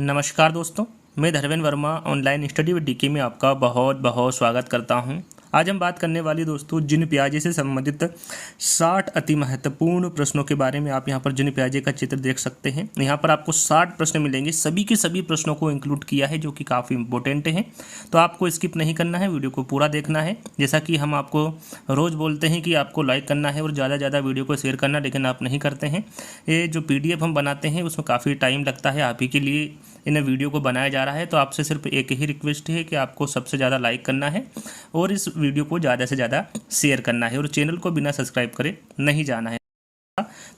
नमस्कार दोस्तों, मैं Dharmendra Verma online study with DK में आपका बहुत बहुत स्वागत करता हूं। आज हम बात करने वाली दोस्तों जिन पियाजे से संबंधित 60 अति महत्वपूर्ण प्रश्नों के बारे में। आप यहां पर जिन पियाजे का चित्र देख सकते हैं। यहां पर आपको 60 प्रश्न मिलेंगे, सभी के सभी प्रश्नों को इंक्लूड किया है जो कि काफ़ी इंपॉर्टेंट हैं। तो आपको स्किप नहीं करना है, वीडियो को पूरा देखना है। जैसा कि हम आपको रोज़ बोलते हैं कि आपको लाइक करना है और ज़्यादा ज़्यादा वीडियो को शेयर करना, लेकिन आप नहीं करते हैं। ये जो PDF हम बनाते हैं उसमें काफ़ी टाइम लगता है, आप ही के लिए इन वीडियो को बनाया जा रहा है। तो आपसे सिर्फ एक ही रिक्वेस्ट है कि आपको सबसे ज़्यादा लाइक करना है और इस वीडियो को ज़्यादा से ज़्यादा शेयर करना है और चैनल को बिना सब्सक्राइब करे नहीं जाना है।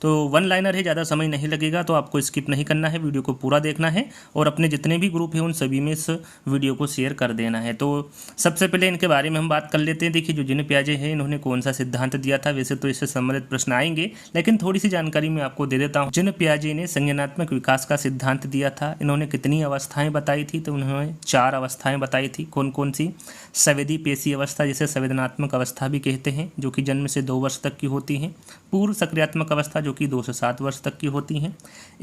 तो वन लाइनर है, ज़्यादा समय नहीं लगेगा, तो आपको स्किप नहीं करना है, वीडियो को पूरा देखना है और अपने जितने भी ग्रुप हैं उन सभी में इस वीडियो को शेयर कर देना है। तो सबसे पहले इनके बारे में हम बात कर लेते हैं। देखिए, जो जिन पियाजे हैं इन्होंने कौन सा सिद्धांत दिया था। वैसे तो इससे संबंधित प्रश्न आएंगे, लेकिन थोड़ी सी जानकारी मैं आपको दे देता हूँ। जिन पियाजे ने संज्ञानात्मक विकास का सिद्धांत दिया था। इन्होंने कितनी अवस्थाएं बताई थी? तो उन्होंने 4 अवस्थाएं बताई थी। कौन कौन सी? संवेदी पेशी अवस्था, जिसे संवेदनात्मक अवस्था भी कहते हैं, जो कि जन्म से 2 वर्ष तक की होती हैं। पूर्व सक्रियात्मक अवस्था, जो कि 2 से 7 वर्ष तक की होती हैं।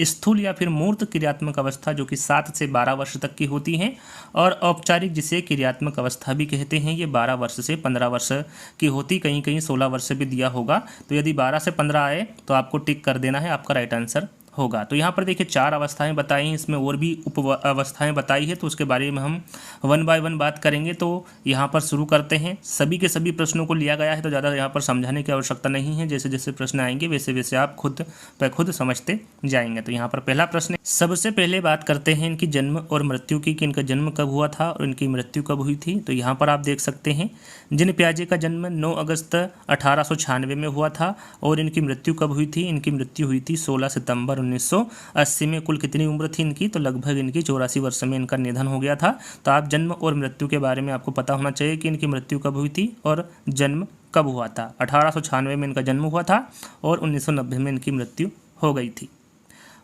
स्थूल या फिर मूर्त क्रियात्मक अवस्था, जो कि 7 से 12 वर्ष तक की होती हैं। और औपचारिक, जिसे क्रियात्मक अवस्था भी कहते हैं, ये 12 वर्ष से 15 वर्ष की होती। कहीं कहीं 16 वर्ष भी दिया होगा। तो यदि 12 से 15 आए तो आपको टिक कर देना है, आपका राइट आंसर होगा। तो यहाँ पर देखिए 4 अवस्थाएं बताई हैं, इसमें और भी उप अवस्थाएं बताई है, तो उसके बारे में हम वन बाय वन बात करेंगे। तो यहाँ पर शुरू करते हैं। सभी के सभी प्रश्नों को लिया गया है, तो ज़्यादा यहाँ पर समझाने की आवश्यकता नहीं है। जैसे जैसे प्रश्न आएंगे वैसे वैसे आप खुद समझते जाएंगे। तो यहाँ पर पहला प्रश्न, सबसे पहले बात करते हैं इनकी जन्म और मृत्यु की, कि इनका जन्म कब हुआ था और इनकी मृत्यु कब हुई थी। तो यहाँ पर आप देख सकते हैं जिन पियाजे का जन्म 9 अगस्त 1896 में हुआ था और इनकी मृत्यु कब हुई थी? इनकी मृत्यु हुई थी 16 सितंबर 1980 में। कुल कितनी उम्र थी इनकी? तो लगभग इनकी 84 वर्ष में इनका निधन हो गया था। तो आप जन्म और मृत्यु के बारे में आपको पता होना चाहिए कि इनकी मृत्यु कब हुई थी और जन्म कब हुआ था। 1896 में इनका जन्म हुआ था और 1990 में इनकी मृत्यु हो गई थी।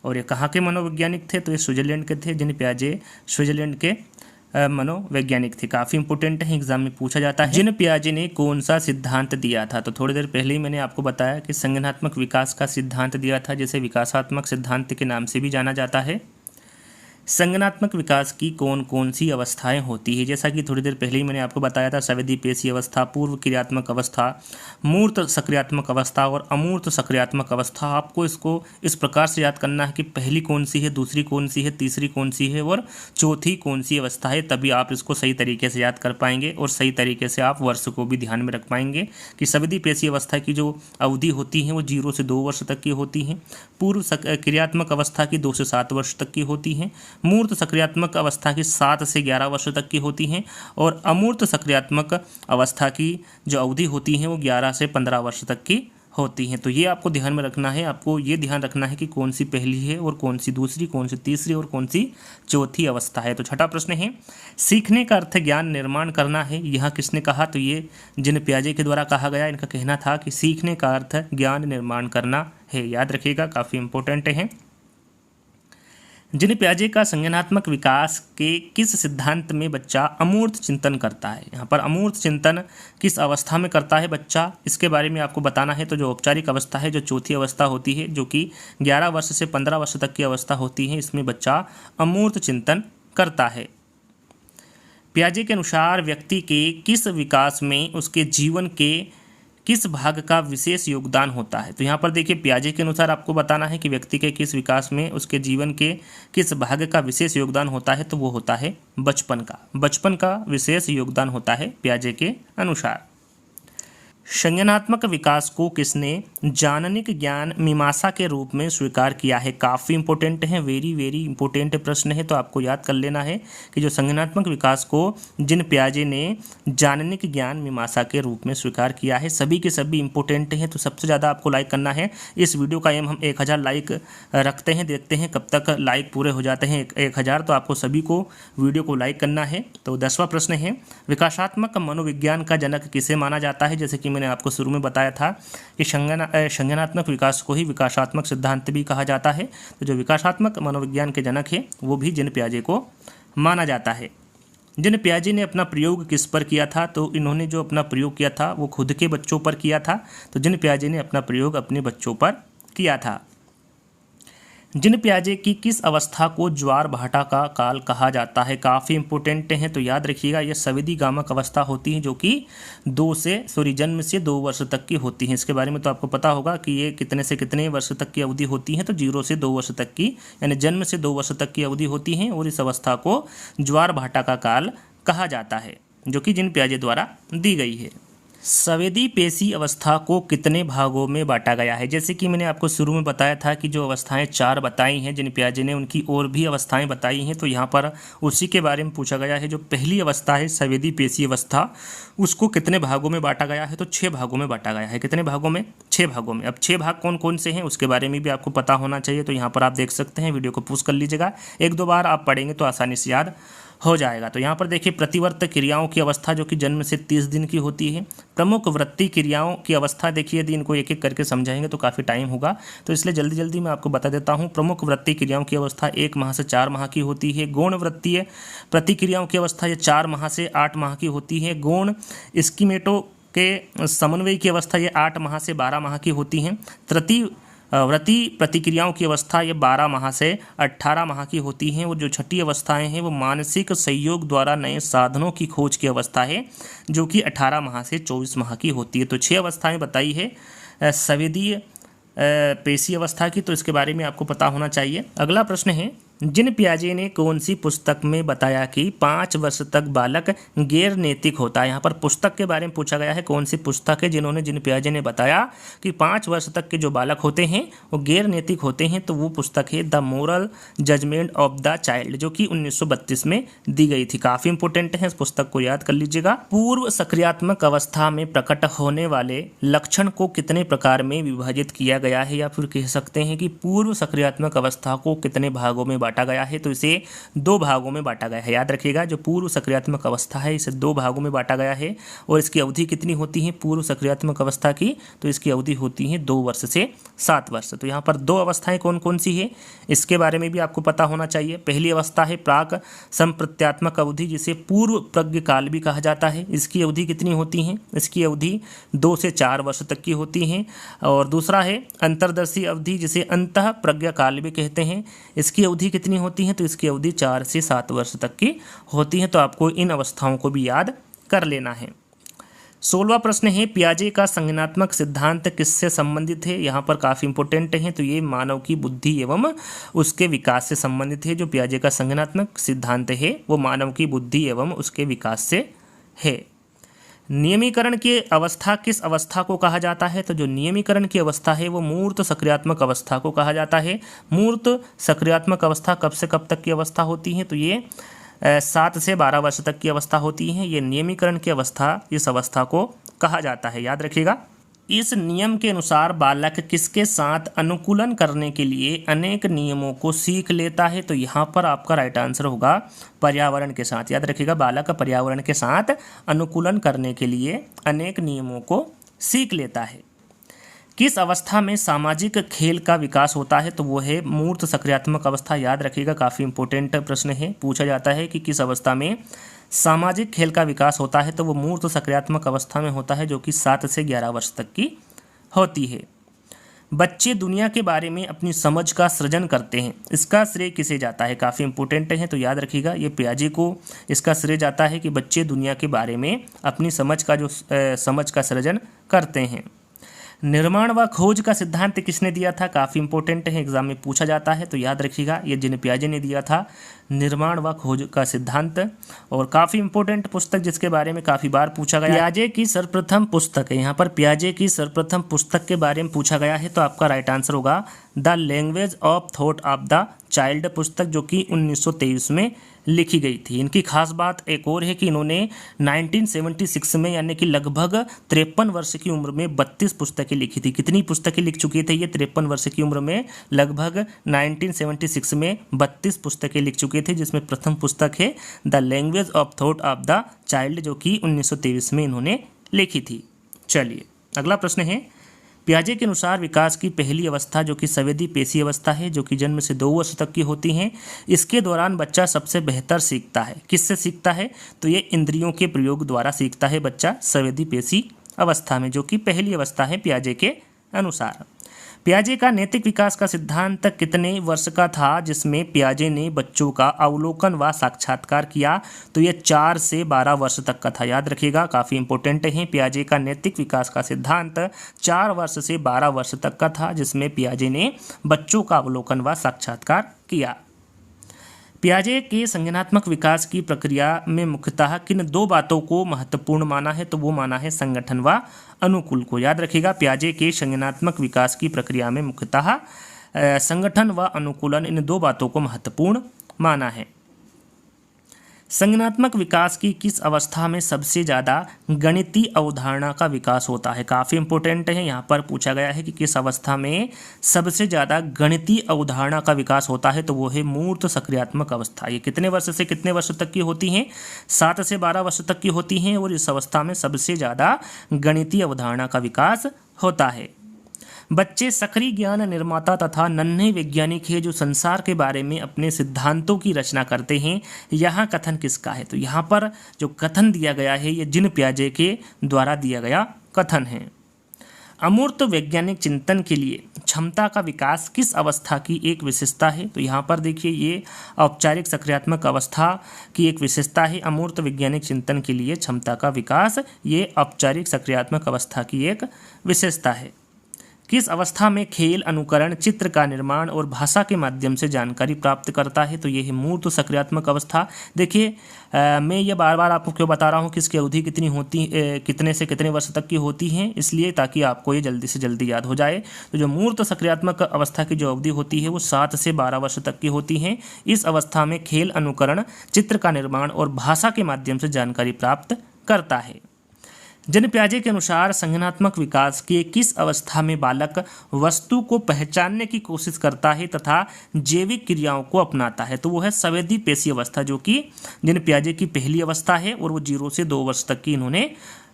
और ये कहाँ के मनोवैज्ञानिक थे? तो ये स्विट्जरलैंड के थे। जिन पियाजे स्विट्जरलैंड के मनोवैज्ञानिक थे। काफ़ी इंपॉर्टेंट है, एग्जाम में पूछा जाता है। जिन पियाजे ने कौन सा सिद्धांत दिया था? तो थोड़ी देर पहले ही मैंने आपको बताया कि संज्ञानात्मक विकास का सिद्धांत दिया था, जिसे विकासात्मक सिद्धांत के नाम से भी जाना जाता है। संज्ञानात्मक विकास की कौन कौन सी अवस्थाएं होती है? जैसा कि थोड़ी देर पहले ही मैंने आपको बताया था, संवेदी पेशी अवस्था, पूर्व क्रियात्मक अवस्था, मूर्त सक्रियात्मक अवस्था और अमूर्त सक्रियात्मक अवस्था। आपको इसको इस प्रकार से याद करना है कि पहली कौन सी है, दूसरी कौन सी है, तीसरी कौन सी है और चौथी कौन सी अवस्था है। तभी आप इसको सही तरीके से याद कर पाएंगे और सही तरीके से आप वर्ष को भी ध्यान में रख पाएंगे कि संवेदी पेशी अवस्था की जो अवधि होती है वो 0 से 2 वर्ष तक की होती हैं। पूर्व क्रियात्मक अवस्था की 2 से 7 वर्ष तक की होती हैं। मूर्त सक्रियात्मक अवस्था की 7 से 11 वर्ष तक की होती हैं और अमूर्त सक्रियात्मक अवस्था की जो अवधि होती है वो 11 से 15 वर्ष तक की होती हैं। तो ये आपको ध्यान में रखना है। आपको ये ध्यान रखना है कि कौन सी पहली है और कौन सी दूसरी, कौन सी तीसरी और कौन सी चौथी अवस्था है। तो छठा प्रश्न है, सीखने का अर्थ ज्ञान निर्माण करना है। यह किसने कहा? तो ये जिन पियाजे के द्वारा कहा गया। इनका कहना था कि सीखने का अर्थ ज्ञान निर्माण करना है। याद रखिएगा, काफ़ी इंपॉर्टेंट है। जिन पियाजे का संज्ञानात्मक विकास के किस सिद्धांत में बच्चा अमूर्त चिंतन करता है? यहाँ पर अमूर्त चिंतन किस अवस्था में करता है बच्चा, इसके बारे में आपको बताना है। तो जो औपचारिक अवस्था है, जो चौथी अवस्था होती है, जो कि 11 वर्ष से 15 वर्ष तक की अवस्था होती है, इसमें बच्चा अमूर्त चिंतन करता है। पियाजे के अनुसार व्यक्ति के किस विकास में उसके जीवन के किस भाग का विशेष योगदान होता है? तो यहाँ पर देखिए, पियाजे के अनुसार आपको बताना है कि व्यक्ति के किस विकास में उसके जीवन के किस भाग का विशेष योगदान होता है। तो वो होता है बचपन का विशेष योगदान होता है पियाजे के अनुसार। संज्ञानात्मक विकास को किसने जाननिक ज्ञान मीमांसा के रूप में स्वीकार किया है? काफ़ी इंपॉर्टेंट है, वेरी वेरी इंपॉर्टेंट प्रश्न है। तो आपको याद कर लेना है कि जो संज्ञानात्मक विकास को जिन पियाजे ने जाननिक ज्ञान मीमांसा के रूप में स्वीकार किया है। सभी के सभी इंपॉर्टेंट हैं। तो सबसे ज़्यादा आपको लाइक करना है। इस वीडियो का एम हम 1000 लाइक रखते हैं, देखते हैं कब तक लाइक पूरे हो जाते हैं 1000। तो आपको सभी को वीडियो को लाइक करना है। तो 10वां प्रश्न है, विकासात्मक मनोविज्ञान का जनक किसे माना जाता है? जैसे कि मैंने आपको शुरू में बताया था कि संज्ञानात्मक विकास को ही विकासात्मक सिद्धांत भी कहा जाता है। तो जो विकासात्मक मनोविज्ञान के जनक है वो भी जिन पियाजे को माना जाता है। जिन पियाजे ने अपना प्रयोग किस पर किया था? तो इन्होंने जो अपना प्रयोग किया था वो खुद के बच्चों पर किया था। तो जिन पियाजे ने अपना प्रयोग अपने बच्चों पर किया था। जिन प्याजे की किस अवस्था को ज्वार भाटा का काल कहा जाता है? काफ़ी इंपॉर्टेंट है, तो याद रखिएगा ये संवेदी गामक अवस्था होती है जो कि जन्म से 2 वर्ष तक की होती है। इसके बारे में तो आपको पता होगा कि ये कितने से कितने वर्ष तक की अवधि होती है, तो 0 से 2 वर्ष तक की, यानी जन्म से 2 वर्ष तक की अवधि होती है और इस अवस्था को ज्वार भाटा का काल कहा जाता है, जो कि जिन प्याजे द्वारा दी गई है। संवेदी पेशी अवस्था को कितने भागों में बांटा गया है? जैसे कि मैंने आपको शुरू में बताया था कि जो अवस्थाएं 4 बताई हैं जिन प्याजे ने, उनकी और भी अवस्थाएं बताई हैं, तो यहाँ पर उसी के बारे में पूछा गया है। जो पहली अवस्था है संवेदी पेशी अवस्था, उसको कितने भागों में बांटा गया है? तो 6 भागों में बांटा गया है। कितने भागों में? 6 भागों में। अब 6 भाग कौन कौन से हैं उसके बारे में भी आपको पता होना चाहिए, तो यहाँ पर आप देख सकते हैं। वीडियो को पॉज कर लीजिएगा, 1-2 बार आप पढ़ेंगे तो आसानी से याद हो जाएगा। तो यहाँ पर देखिए, प्रतिवर्त क्रियाओं की अवस्था जो कि जन्म से 30 दिन की होती है। प्रमुख वृत्ति क्रियाओं की अवस्था देखिए, यदि इनको एक एक करके समझाएंगे तो काफ़ी टाइम होगा, तो इसलिए जल्दी जल्दी मैं आपको बता देता हूँ। प्रमुख वृत्ति क्रियाओं की अवस्था 1 माह से 4 माह की होती है। गौण वृत्तीय प्रतिक्रियाओं की अवस्था ये 4 माह से 8 माह की होती है। गौण स्कीमेटो के समन्वय की अवस्था ये 8 माह से 12 माह की होती हैं। तृतीय व्रती प्रतिक्रियाओं की अवस्था ये 12 माह से 18 माह की होती हैं। और जो छठी अवस्थाएं हैं वो मानसिक सहयोग द्वारा नए साधनों की खोज की अवस्था है, जो कि 18 माह से 24 माह की होती है। तो 6 अवस्थाएं बताई है संवेदीय पेशी अवस्था की, तो इसके बारे में आपको पता होना चाहिए। अगला प्रश्न है, जिन प्याजे ने कौन सी पुस्तक में बताया कि 5 वर्ष तक बालक गैर नैतिक होता है? यहाँ पर पुस्तक के बारे में पूछा गया है, कौन सी पुस्तक है जिन्होंने जिन प्याजे ने बताया कि 5 वर्ष तक के जो बालक होते हैं वो गैर नैतिक होते हैं? तो वो पुस्तक है the moral judgement of the child, जो कि 1932 में दी गई थी। काफ़ी इंपॉर्टेंट है, इस पुस्तक को याद कर लीजिएगा। पूर्व सक्रियात्मक अवस्था में प्रकट होने वाले लक्षण को कितने प्रकार में विभाजित किया गया है, या फिर कह सकते हैं कि पूर्व सक्रियात्मक अवस्था को कितने भागों में बांटा गया है? तो इसे 2 भागों में बांटा गया है। याद रखिएगा, जो पूर्व सक्रियात्मक अवस्था है इसे 2 भागों में बांटा गया है। और इसकी अवधि कितनी होती है पूर्व सक्रियात्मक अवस्था की? तो इसकी अवधि होती है 2 वर्ष से 7 वर्ष। तो यहाँ पर 2 अवस्थाएं कौन कौन सी है इसके बारे में भी आपको पता होना चाहिए। पहली अवस्था है प्राक संप्रत्यात्मक अवधि, जिसे पूर्व प्रज्ञ काल भी कहा जाता है। इसकी अवधि कितनी होती है? इसकी अवधि 2 से 4 वर्ष तक की होती है। और दूसरा है अंतर्दर्शी अवधि, जिसे अंतः प्रज्ञा काल भी कहते हैं। इसकी अवधि कितनी होती है? तो इसकी अवधि 4 से 7 वर्ष तक की होती है। तो आपको इन अवस्थाओं को भी याद कर लेना है। 16वां प्रश्न है, पियाजे का संज्ञानात्मक सिद्धांत किससे संबंधित है? यहाँ पर काफ़ी इंपॉर्टेंट है, तो ये मानव की बुद्धि एवं उसके विकास से संबंधित है। जो पियाजे का संज्ञानात्मक सिद्धांत है वो मानव की बुद्धि एवं उसके विकास से है। नियमीकरण की अवस्था किस अवस्था को कहा जाता है? तो जो नियमीकरण की अवस्था है वो मूर्त सक्रियात्मक अवस्था को कहा जाता है। मूर्त सक्रियात्मक अवस्था कब से कब तक की अवस्था होती है? तो ये 7 से 12 वर्ष तक की अवस्था होती है। ये नियमीकरण की अवस्था, इस अवस्था को कहा जाता है। याद रखिएगा। इस नियम के अनुसार बालक किसके साथ अनुकूलन करने के लिए अनेक नियमों को सीख लेता है? तो यहाँ पर आपका राइट आंसर होगा पर्यावरण के साथ। याद रखिएगा, बालक पर्यावरण के साथ अनुकूलन करने के लिए अनेक नियमों को सीख लेता है। किस अवस्था में सामाजिक खेल का विकास होता है? तो वो है मूर्त सक्रियात्मक अवस्था। याद रखिएगा, काफ़ी इंपॉर्टेंट प्रश्न है। पूछा जाता है कि किस अवस्था में सामाजिक खेल का विकास होता है? तो वो मूर्त सक्रियात्मक अवस्था में होता है, जो कि 7 से 11 वर्ष तक की होती है। बच्चे दुनिया के बारे में अपनी समझ का सृजन करते हैं, इसका श्रेय किसे जाता है? काफ़ी इंपॉर्टेंट है, तो याद रखिएगा, ये पियाजे को इसका श्रेय जाता है कि बच्चे दुनिया के बारे में अपनी समझ का सृजन करते हैं। निर्माण व खोज का सिद्धांत किसने दिया था? काफ़ी इंपॉर्टेंट है, एग्जाम में पूछा जाता है, तो याद रखिएगा, ये जिन पियाजे ने दिया था निर्माण व खोज का सिद्धांत। और काफ़ी इंपॉर्टेंट पुस्तक जिसके बारे में काफ़ी बार पूछा गया, पियाजे की सर्वप्रथम पुस्तक है। यहाँ पर पियाजे की सर्वप्रथम पुस्तक के बारे में पूछा गया है, तो आपका राइट आंसर होगा the language of thought of the child पुस्तक, जो कि 1923 में लिखी गई थी। इनकी खास बात एक और है कि इन्होंने 1976 में, यानी कि लगभग 53 वर्ष की उम्र में 32 पुस्तकें लिखी थी। कितनी पुस्तकें लिख चुके थे ये 53 वर्ष की उम्र में? लगभग 1976 में 32 पुस्तकें लिख चुके थे, जिसमें प्रथम पुस्तक है the language of thought of the child, जो कि 1923 में इन्होंने लिखी थी। चलिए अगला प्रश्न है, पियाजे के अनुसार विकास की पहली अवस्था जो कि संवेदी पेशी अवस्था है, जो कि जन्म से 2 वर्ष तक की होती हैं, इसके दौरान बच्चा सबसे बेहतर सीखता है। किससे सीखता है? तो ये इंद्रियों के प्रयोग द्वारा सीखता है बच्चा संवेदी पेशी अवस्था में, जो कि पहली अवस्था है पियाजे के अनुसार। पियाजे का नैतिक विकास का सिद्धांत कितने वर्ष का था जिसमें पियाजे ने बच्चों का अवलोकन व साक्षात्कार किया? तो ये 4 से 12 वर्ष तक का था। याद रखिएगा, काफ़ी इंपॉर्टेंट है। पियाजे का नैतिक विकास का सिद्धांत 4 वर्ष से 12 वर्ष तक का था जिसमें पियाजे ने बच्चों का अवलोकन व साक्षात्कार किया। पियाजे के संज्ञानात्मक विकास की प्रक्रिया में मुख्यतः किन 2 बातों को महत्वपूर्ण माना है? तो वो माना है संगठन व अनुकूल को। याद रखिएगा, पियाजे के संज्ञानात्मक विकास की प्रक्रिया में मुख्यतः संगठन व अनुकूलन, इन 2 बातों को महत्वपूर्ण माना है। संज्ञानात्मक विकास की किस अवस्था में सबसे ज़्यादा गणितीय अवधारणा का विकास होता है? काफ़ी इंपॉर्टेंट है, यहाँ पर पूछा गया है कि किस अवस्था में सबसे ज़्यादा गणितीय अवधारणा का विकास होता है? तो वो है मूर्त सक्रियात्मक अवस्था। ये कितने वर्ष से कितने वर्ष तक की होती हैं? 7 से 12 वर्ष तक की होती हैं और इस अवस्था में सबसे ज़्यादा गणितीय अवधारणा का विकास होता है। बच्चे सक्रिय ज्ञान निर्माता तथा नन्हे वैज्ञानिक है जो संसार के बारे में अपने सिद्धांतों की रचना करते हैं। यहाँ कथन किसका है? तो यहाँ पर जो कथन दिया गया है ये जीन पियाजे के द्वारा दिया गया कथन है। अमूर्त वैज्ञानिक चिंतन के लिए क्षमता का विकास किस अवस्था की एक विशेषता है? तो यहाँ पर देखिए, ये औपचारिक सक्रियात्मक अवस्था की एक विशेषता है। अमूर्त वैज्ञानिक चिंतन के लिए क्षमता का विकास ये औपचारिक सक्रियात्मक अवस्था की एक विशेषता है। किस अवस्था में खेल, अनुकरण, चित्र का निर्माण और भाषा के माध्यम से जानकारी प्राप्त करता है? तो ये है मूर्त सक्रियात्मक अवस्था। देखिए, मैं ये बार बार आपको क्यों बता रहा हूँ कि इसकी अवधि कितनी होती, कितने से कितने वर्ष तक की होती है, इसलिए ताकि आपको ये जल्दी से जल्दी याद हो जाए। तो जो मूर्त सक्रियात्मक अवस्था की जो अवधि होती है वो 7 से 12 वर्ष तक की होती है। इस अवस्था में खेल, अनुकरण, चित्र का निर्माण और भाषा के माध्यम से जानकारी प्राप्त करता है। जीन पियाजे के अनुसार संज्ञानात्मक विकास के किस अवस्था में बालक वस्तु को पहचानने की कोशिश करता है तथा जैविक क्रियाओं को अपनाता है? तो वो है संवेदी पेशी अवस्था, जो कि जीन पियाजे की पहली अवस्था है और वो 0 से 2 वर्ष तक की इन्होंने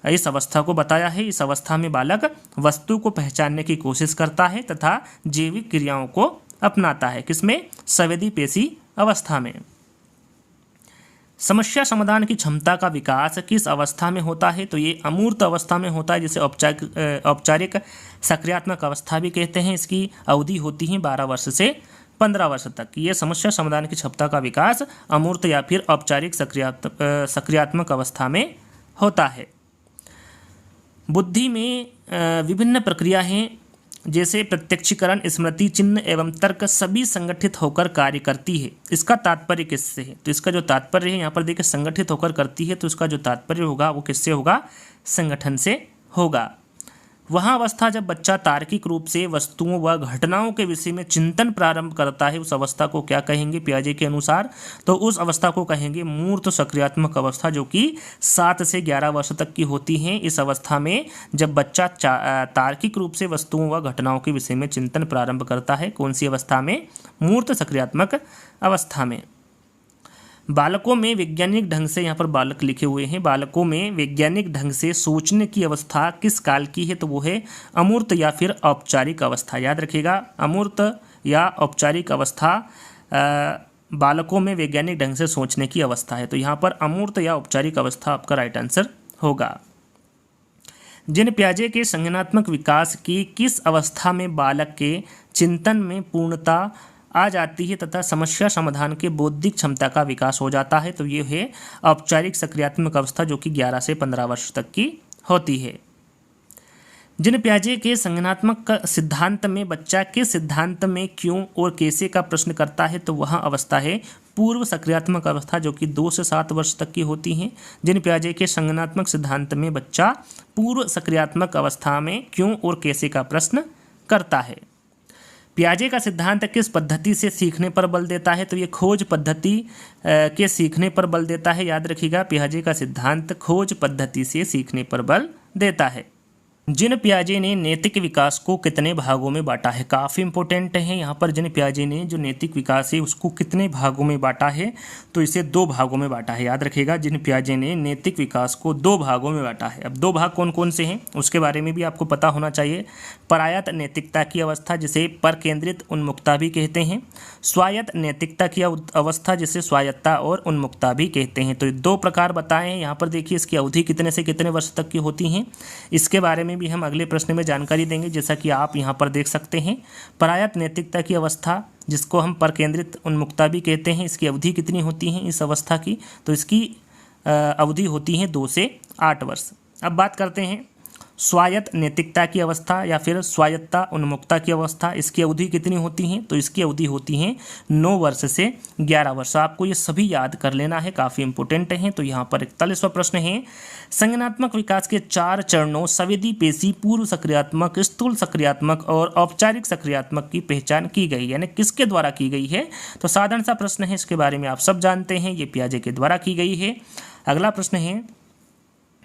इस अवस्था को बताया है। इस अवस्था में बालक वस्तु को पहचानने की कोशिश करता है तथा जैविक क्रियाओं को अपनाता है। किसमें? संवेदी पेशी अवस्था में। समस्या समाधान की क्षमता का विकास किस अवस्था में होता है? तो ये अमूर्त अवस्था में होता है, जिसे औपचारिक सक्रियात्मक अवस्था भी कहते हैं। इसकी अवधि होती है 12 वर्ष से 15 वर्ष तक। ये समस्या समाधान की क्षमता का विकास अमूर्त या फिर औपचारिक सक्रियात्मक अवस्था में होता है। बुद्धि में विभिन्न प्रक्रिया हैं, जैसे प्रत्यक्षीकरण, स्मृति, चिन्ह एवं तर्क सभी संगठित होकर कार्य करती है। इसका तात्पर्य किससे है? तो इसका जो तात्पर्य है, यहाँ पर देखिए संगठित होकर करती है, तो इसका जो तात्पर्य होगा वो किससे होगा? संगठन से होगा। वह अवस्था जब बच्चा तार्किक रूप से वस्तुओं व घटनाओं के विषय में चिंतन प्रारंभ करता है, उस अवस्था को क्या कहेंगे पियाजे के अनुसार? तो उस अवस्था को कहेंगे मूर्त सक्रियात्मक अवस्था, जो कि 7 से 11 वर्ष तक की होती हैं। इस अवस्था में जब बच्चा तार्किक रूप से वस्तुओं व घटनाओं के विषय में चिंतन प्रारंभ करता है, कौन सी अवस्था में? मूर्त सक्रियात्मक अवस्था में। बालकों में वैज्ञानिक ढंग से, यहाँ पर बालक लिखे हुए हैं, बालकों में वैज्ञानिक ढंग से सोचने की अवस्था किस काल की है? तो वो है अमूर्त या फिर औपचारिक अवस्था। याद रखिएगा, अमूर्त या औपचारिक अवस्था बालकों में वैज्ञानिक ढंग से सोचने की अवस्था है। तो यहाँ पर अमूर्त या औपचारिक अवस्था आपका राइट आंसर होगा। जीन पियाजे के संज्ञानात्मक विकास की किस अवस्था में बालक के चिंतन में पूर्णता आ जाती है तथा समस्या समाधान के बौद्धिक क्षमता का विकास हो जाता है? तो ये है औपचारिक सक्रियात्मक अवस्था, जो कि 11 से 15 वर्ष तक की होती है। जीन पियाजे के संज्ञानात्मक सिद्धांत में बच्चा किस सिद्धांत में क्यों और कैसे का प्रश्न करता है? तो वह अवस्था है पूर्व सक्रियात्मक अवस्था, जो कि 2 से 7 वर्ष तक की होती हैं। जीन पियाजे के संज्ञानात्मक सिद्धांत में बच्चा पूर्व सक्रियात्मक अवस्था में क्यों और कैसे का प्रश्न करता है। पियाजे का सिद्धांत किस पद्धति से सीखने पर बल देता है? तो ये खोज पद्धति के सीखने पर बल देता है। याद रखिएगा, पियाजे का सिद्धांत खोज पद्धति से सीखने पर बल देता है। जीन पियाजे ने नैतिक विकास को कितने भागों में बांटा है? काफ़ी इंपॉर्टेंट है। यहाँ पर जीन पियाजे ने जो नैतिक विकास है उसको कितने भागों में बांटा है? तो इसे 2 भागों में बांटा है। याद रखिएगा, जीन पियाजे ने नैतिक विकास को 2 भागों में बांटा है। अब 2 भाग कौन कौन से हैं उसके बारे में भी आपको पता होना चाहिए। परायत नैतिकता की अवस्था, जिसे पर केंद्रित उन्मुक्ता भी कहते हैं। स्वायत्त नैतिकता की अवस्था, जिसे स्वायत्तता और उन्मुक्ता भी कहते हैं। तो 2 प्रकार बताए हैं। यहाँ पर देखिए, इसकी अवधि कितने से कितने वर्ष तक की होती हैं, इसके बारे में में भी हम अगले प्रश्न में जानकारी देंगे, जैसा कि आप यहाँ पर देख सकते हैं। परायत नैतिकता की अवस्था, जिसको हम परकेंद्रित उन्मुखता भी कहते हैं, इसकी अवधि कितनी होती है इस अवस्था की? तो इसकी अवधि होती है 2 से 8 वर्ष। अब बात करते हैं स्वायत्त नैतिकता की अवस्था या फिर स्वायत्तता उन्मुखता की अवस्था, इसकी अवधि कितनी होती है? तो इसकी अवधि होती है 9 वर्ष से 11 वर्ष। आपको ये सभी याद कर लेना है, काफ़ी इंपॉर्टेंट है। तो यहाँ पर 41वां प्रश्न है, संज्ञानात्मक विकास के 4 चरणों संवेदी पेशी, पूर्व सक्रियात्मक, स्थूल सक्रियात्मक और औपचारिक सक्रियात्मक की पहचान की गई, यानी किसके द्वारा की गई है? तो साधारण सा प्रश्न है, इसके बारे में आप सब जानते हैं, ये पियाजे के द्वारा की गई है। अगला प्रश्न है,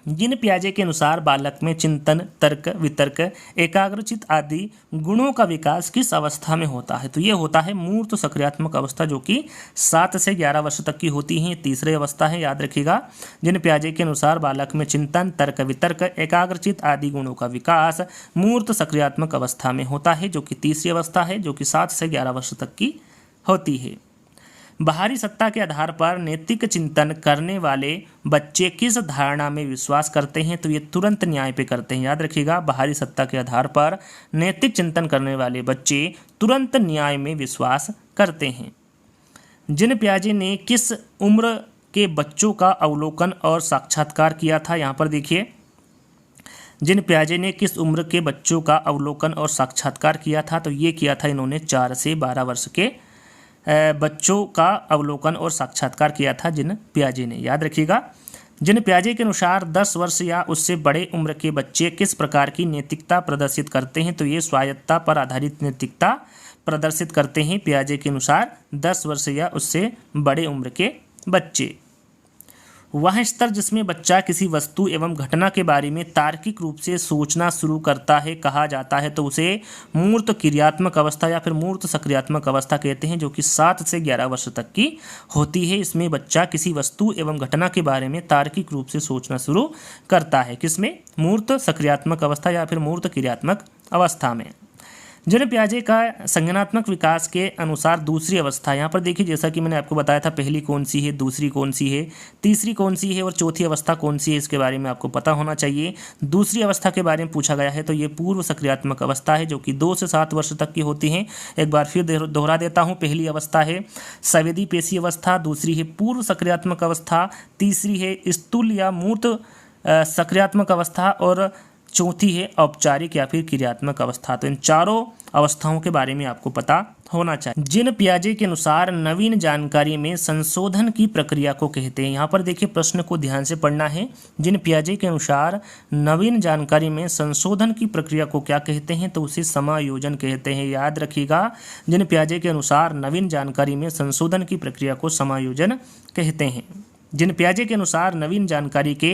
जिन पियाजे के अनुसार बालक में चिंतन, तर्क, वितर्क, एकाग्रचित आदि गुणों का विकास किस अवस्था में होता है? तो ये होता है मूर्त सक्रियात्मक अवस्था, जो कि 7 से 11 वर्ष तक की होती है। तीसरी अवस्था है, याद रखिएगा। जिन पियाजे के अनुसार बालक में चिंतन, तर्क, वितर्क, एकाग्रचित आदि गुणों का विकास मूर्त सक्रियात्मक अवस्था में होता है, जो कि तीसरी अवस्था है, जो कि 7 से 11 वर्ष तक की होती है। बाहरी सत्ता के आधार पर नैतिक चिंतन करने वाले बच्चे किस धारणा में विश्वास करते हैं? तो ये तुरंत न्याय पे करते हैं, याद रखिएगा। बाहरी सत्ता के आधार पर नैतिक चिंतन करने वाले बच्चे तुरंत न्याय में विश्वास करते हैं। जिन पियाजे ने किस उम्र के बच्चों का अवलोकन और साक्षात्कार किया था? यहाँ पर देखिए, जिन पियाजे ने किस उम्र के बच्चों का अवलोकन और साक्षात्कार किया था? तो ये किया था इन्होंने 4 से 12 वर्ष के बच्चों का अवलोकन और साक्षात्कार किया था जिन पियाजे ने, याद रखिएगा। जिन पियाजे के अनुसार 10 वर्ष या उससे बड़े उम्र के बच्चे किस प्रकार की नैतिकता प्रदर्शित करते हैं? तो ये स्वायत्तता पर आधारित नैतिकता प्रदर्शित करते हैं पियाजे के अनुसार 10 वर्ष या उससे बड़े उम्र के बच्चे। वह स्तर जिसमें बच्चा किसी वस्तु एवं घटना के बारे में तार्किक रूप से सोचना शुरू करता है कहा जाता है, तो उसे मूर्त क्रियात्मक अवस्था या फिर मूर्त सक्रियात्मक अवस्था कहते हैं, जो कि 7 से 11 वर्ष तक की होती है। इसमें बच्चा किसी वस्तु एवं घटना के बारे में तार्किक रूप से सोचना शुरू करता है, किसमें? मूर्त सक्रियात्मक अवस्था या फिर मूर्त क्रियात्मक अवस्था में। जिन पियाजे का संज्ञानात्मक विकास के अनुसार दूसरी अवस्था, यहाँ पर देखिए, जैसा कि मैंने आपको बताया था, पहली कौन सी है, दूसरी कौन सी है, तीसरी कौन सी है और चौथी अवस्था कौन सी है, इसके बारे में आपको पता होना चाहिए। दूसरी अवस्था के बारे में पूछा गया है, तो ये पूर्व सक्रियात्मक अवस्था है, जो कि 2 से 7 वर्ष तक की होती है। एक बार फिर दोहरा देता हूँ, पहली अवस्था है संवेदी पेशी अवस्था, दूसरी है पूर्व सक्रियात्मक अवस्था, तीसरी है स्थूल या मूर्त सक्रियात्मक अवस्था और चौथी है औपचारिक या फिर क्रियात्मक अवस्था। तो इन चारों अवस्थाओं के बारे में आपको पता होना चाहिए। जिन पियाजे के अनुसार नवीन जानकारी में संशोधन की प्रक्रिया को कहते हैं, यहाँ पर देखिए प्रश्न को ध्यान से पढ़ना है। जिन पियाजे के अनुसार नवीन जानकारी में संशोधन की प्रक्रिया को क्या कहते हैं? तो उसे समायोजन कहते हैं, याद रखिएगा। जिन पियाजे के अनुसार नवीन जानकारी में संशोधन की प्रक्रिया को समायोजन कहते हैं। जिन पियाजे के अनुसार नवीन जानकारी के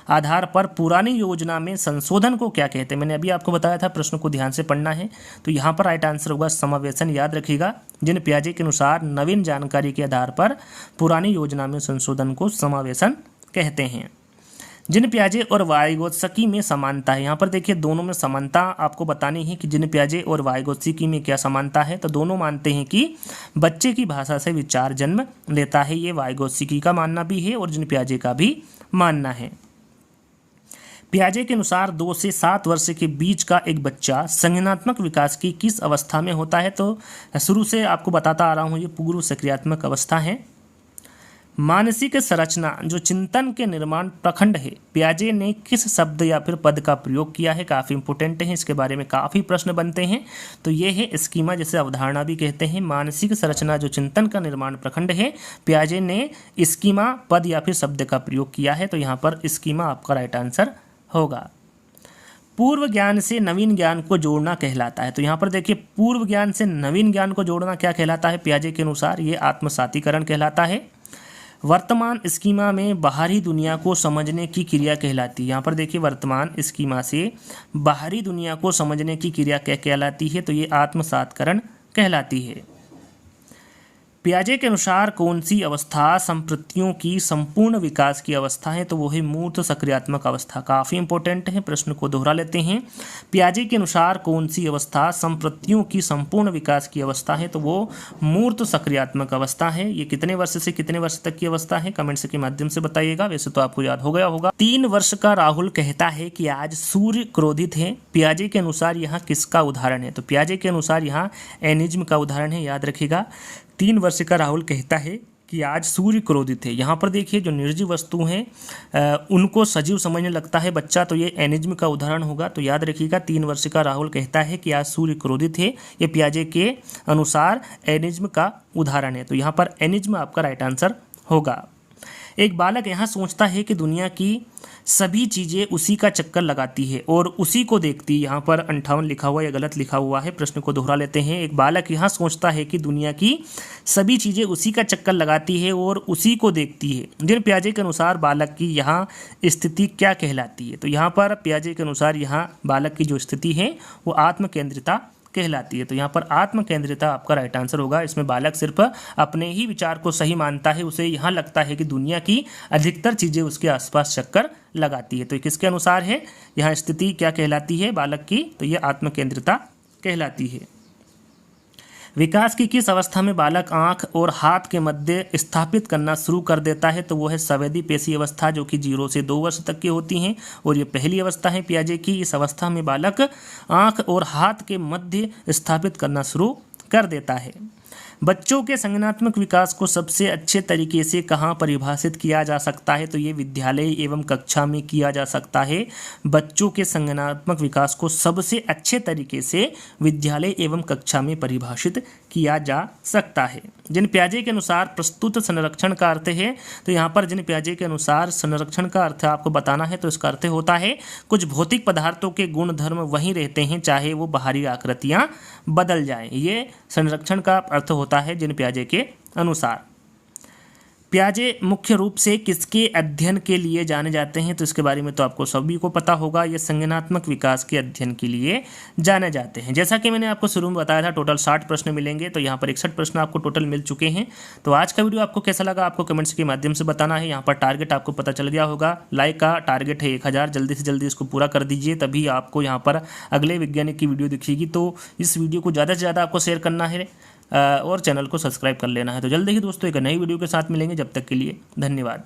आधार पर पुरानी योजना में संशोधन को क्या कहते हैं? मैंने अभी आपको बताया था, प्रश्न को ध्यान से पढ़ना है। तो यहाँ पर राइट आंसर होगा समावेशन, याद रखिएगा। जिन पियाजे के अनुसार नवीन जानकारी के आधार पर पुरानी योजना में संशोधन को समावेशन कहते हैं। जिन पियाजे और वाइगोत्स्की में समानता है, यहाँ पर देखिए दोनों में समानता आपको बतानी है कि जिन पियाजे और वाइगोत्स्की में क्या समानता है। तो दोनों मानते हैं कि बच्चे की भाषा से विचार जन्म लेता है, ये वाइगोत्स्की का मानना भी है और जिन पियाजे का भी मानना है। पियाजे के अनुसार 2 से 7 वर्ष के बीच का एक बच्चा संज्ञानात्मक विकास की किस अवस्था में होता है? तो शुरू से आपको बताता आ रहा हूँ, ये पूर्व सक्रियात्मक अवस्था है। मानसिक संरचना जो चिंतन के निर्माण प्रखंड है, पियाजे ने किस शब्द या फिर पद का प्रयोग किया है? काफ़ी इंपॉर्टेंट है, इसके बारे में काफ़ी प्रश्न बनते हैं। तो ये है स्कीमा, जिसे अवधारणा भी कहते हैं। मानसिक संरचना जो चिंतन का निर्माण प्रखंड है, पियाजे ने स्कीमा पद या फिर शब्द का प्रयोग किया है। तो यहाँ पर स्कीमा आपका राइट आंसर होगा। पूर्व ज्ञान से नवीन ज्ञान को जोड़ना कहलाता है। तो यहाँ पर देखिए पूर्व ज्ञान से नवीन ज्ञान को जोड़ना क्या कहलाता है? पियाजे के अनुसार ये आत्मसातीकरण कहलाता है। वर्तमान स्कीमा में बाहरी दुनिया को समझने की क्रिया कहलाती है। यहाँ पर देखिए वर्तमान स्कीमा से बाहरी दुनिया को समझने की क्रिया क्या कहलाती है? तो ये आत्मसातकरण कहलाती है। पियाजे के अनुसार कौन सी अवस्था संप्रतियों की संपूर्ण विकास की अवस्था है? तो वो है मूर्त सक्रियात्मक अवस्था। काफ़ी इंपॉर्टेंट है, प्रश्न को दोहरा लेते हैं। पियाजे के अनुसार कौन सी अवस्था संप्रतियों की संपूर्ण विकास की अवस्था है? तो वो मूर्त सक्रियात्मक अवस्था है। ये कितने वर्ष से कितने वर्ष तक की अवस्था है? कमेंट्स के माध्यम से बताइएगा। वैसे तो आपको याद हो गया होगा। 3 वर्ष का राहुल कहता है कि आज सूर्य क्रोधित है। पियाजे के अनुसार यहाँ किसका उदाहरण है? तो पियाजे के अनुसार यहाँ एनिज्म का उदाहरण है, याद रखिएगा। 3 वर्ष का राहुल कहता है कि आज सूर्य क्रोधित है। यहाँ पर देखिए जो निर्जीव वस्तु हैं उनको सजीव समझने लगता है बच्चा, तो ये एनिज्म का उदाहरण होगा। तो याद रखिएगा 3 वर्ष का राहुल कहता है कि आज सूर्य क्रोधित है, ये पियाजे के अनुसार एनिज्म का उदाहरण है। तो यहाँ पर एनिज्म आपका राइट आंसर होगा। एक बालक यहाँ सोचता है कि दुनिया की सभी चीज़ें उसी का चक्कर लगाती है और उसी को देखती है। यहाँ पर 58 लिखा हुआ है या गलत लिखा हुआ है, प्रश्न को दोहरा लेते हैं। एक बालक यहाँ सोचता है कि दुनिया की सभी चीज़ें उसी का चक्कर लगाती है और उसी को देखती है। जिन पियाजे के अनुसार बालक की यहाँ स्थिति क्या कहलाती है? तो यहाँ पर पियाजे के अनुसार यहाँ बालक की जो स्थिति है वो आत्मकेंद्रिता कहलाती है। तो यहाँ पर आत्मकेंद्रिता आपका राइट आंसर होगा। इसमें बालक सिर्फ अपने ही विचार को सही मानता है, उसे यहाँ लगता है कि दुनिया की अधिकतर चीज़ें उसके आसपास चक्कर लगाती है। तो किसके अनुसार है यहाँ स्थिति क्या कहलाती है बालक की? तो ये आत्मकेंद्रिता कहलाती है। विकास की किस अवस्था में बालक आंख और हाथ के मध्य स्थापित करना शुरू कर देता है? तो वो है संवेदी पेशी अवस्था, जो कि 0 से 2 वर्ष तक की होती हैं और ये पहली अवस्था है पियाजे की। इस अवस्था में बालक आंख और हाथ के मध्य स्थापित करना शुरू कर देता है। बच्चों के संज्ञानात्मक विकास को सबसे अच्छे तरीके से कहाँ परिभाषित किया जा सकता है? तो ये विद्यालय एवं कक्षा में किया जा सकता है। बच्चों के संज्ञानात्मक विकास को सबसे अच्छे तरीके से विद्यालय एवं कक्षा में परिभाषित किया जा सकता है। जिन पियाजे के अनुसार प्रस्तुत संरक्षण का अर्थ है, तो यहाँ पर जिन पियाजे के अनुसार संरक्षण का अर्थ आपको बताना है, तो इसका अर्थ होता है कुछ भौतिक पदार्थों के गुण धर्म वहीं रहते हैं, चाहे वो बाहरी आकृतियाँ बदल जाएं। ये संरक्षण का अर्थ होता है जिन पियाजे के अनुसार। पियाजे मुख्य रूप से किसके अध्ययन के लिए जाने जाते हैं? तो इसके बारे में तो आपको सभी को पता होगा। ये संज्ञानात्मक विकास के अध्ययन के लिए जाने जाते हैं। जैसा कि मैंने आपको शुरू में बताया था, टोटल 60 प्रश्न मिलेंगे, तो यहाँ पर 61 प्रश्न आपको टोटल मिल चुके हैं। तो आज का वीडियो आपको कैसा लगा आपको कमेंट्स के माध्यम से बताना है। यहाँ पर टारगेट आपको पता चल गया होगा, लाइक का टारगेट है 1000। जल्दी से जल्दी इसको पूरा कर दीजिए, तभी आपको यहाँ पर अगले वैज्ञानिक की वीडियो दिखेगी। तो इस वीडियो को ज़्यादा से ज़्यादा आपको शेयर करना है और चैनल को सब्सक्राइब कर लेना है। तो जल्दी ही दोस्तों एक नई वीडियो के साथ मिलेंगे। जब तक के लिए धन्यवाद।